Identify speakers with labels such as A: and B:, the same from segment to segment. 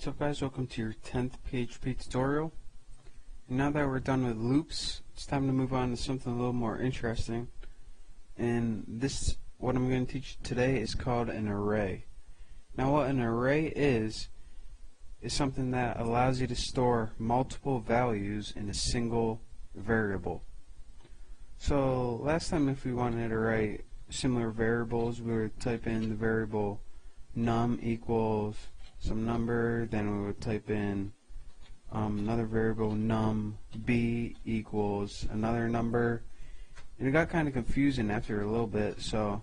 A: What's up, guys? Welcome to your 10th PHP tutorial. And now that we're done with loops, it's time to move on to something a little more interesting. And what I'm going to teach today is called an array. Now what an array is something that allows you to store multiple values in a single variable. So last time, if we wanted to write similar variables, we would type in the variable num equals some number, then we would type in another variable num b equals another number, and it got kind of confusing after a little bit. So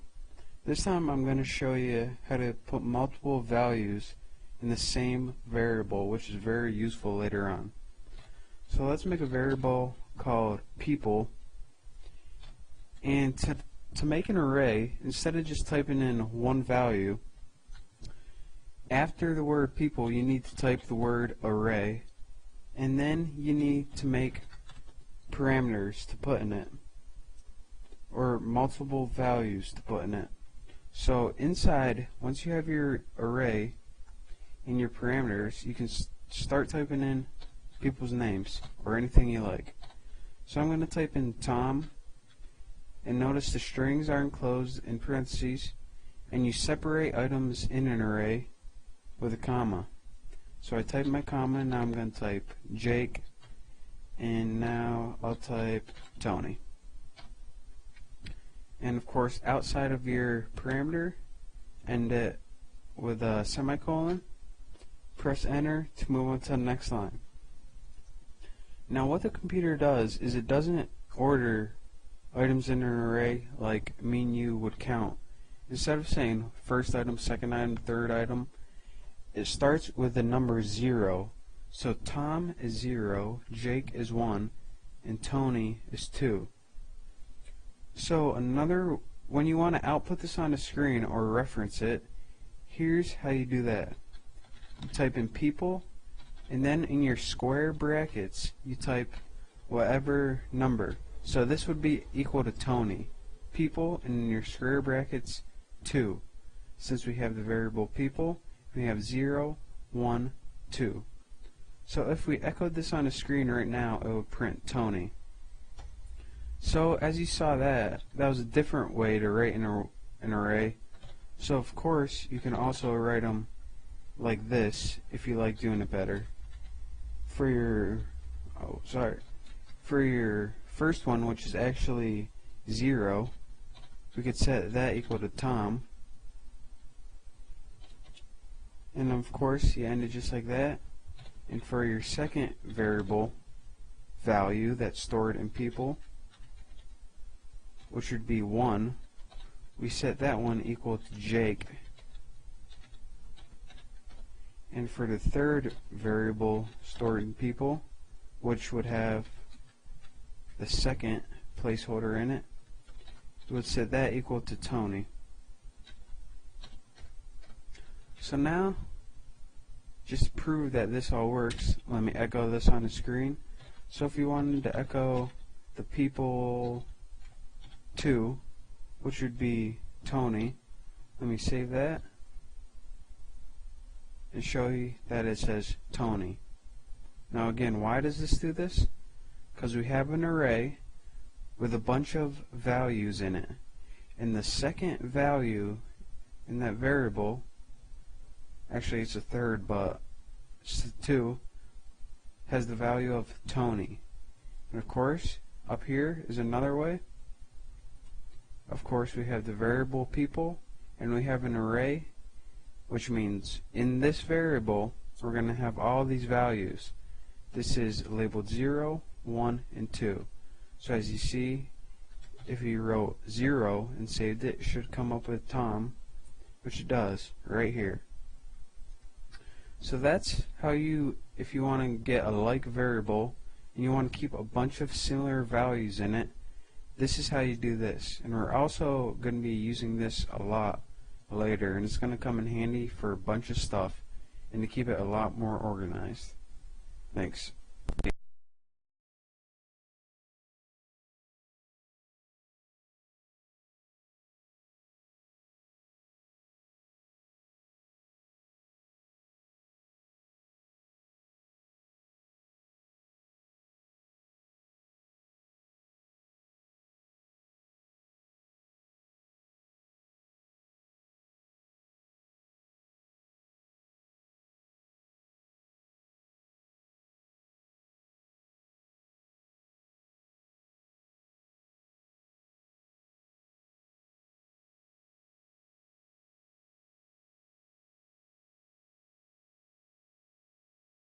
A: this time I'm going to show you how to put multiple values in the same variable, which is very useful later on. So let's make a variable called people, and to make an array, instead of just typing in one value, after the word people you need to type the word array, and then you need to make parameters to put in it, or multiple values to put in it. So inside, once you have your array and your parameters, you can start typing in people's names or anything you like. So I'm going to type in Tom, and notice the strings are enclosed in parentheses, and you separate items in an array with a comma. So I type my comma, and now I'm going to type Jake, and now I'll type Tony. And of course, outside of your parameter, end it with a semicolon. Press enter to move on to the next line. Now what the computer does is it doesn't order items in an array like me and you would count. Instead of saying first item, second item, third item, it starts with the number 0. So Tom is 0, Jake is 1, and Tony is 2. So when you want to output this on the screen or reference it, here's how you do that. You type in people, and then in your square brackets you type whatever number. So this would be equal to Tony. People, and in your square brackets 2. Since we have the variable people, we have 0, 1, 2. So if we echoed this on the screen right now, it would print Tony. So as you saw, that was a different way to write an array. So of course you can also write them like this if you like doing it better. For your first one, which is actually 0, we could set that equal to Tom. And of course you end it just like that. And for your second variable value that's stored in people, which would be 1, we set that one equal to Jake. And for the third variable stored in people, which would have the second placeholder in it, we would set that equal to Tony. So now, just to prove that this all works, let me echo this on the screen. So if you wanted to echo the people 2, which would be Tony, let me save that and show you that it says Tony. Now again, why does this do this? Because we have an array with a bunch of values in it, and the second value in that variable, actually it's a third, but it's 2, has the value of Tony. And of course, up here is another way. Of course, we have the variable people, and we have an array, which means in this variable we're going to have all these values. This is labeled 0, 1, and 2. So as you see, if you wrote 0 and saved it, it should come up with Tom, which it does right here. So that's how if you want to get a like variable and you want to keep a bunch of similar values in it, this is how you do this. And we're also going to be using this a lot later, and it's going to come in handy for a bunch of stuff and to keep it a lot more organized. Thanks.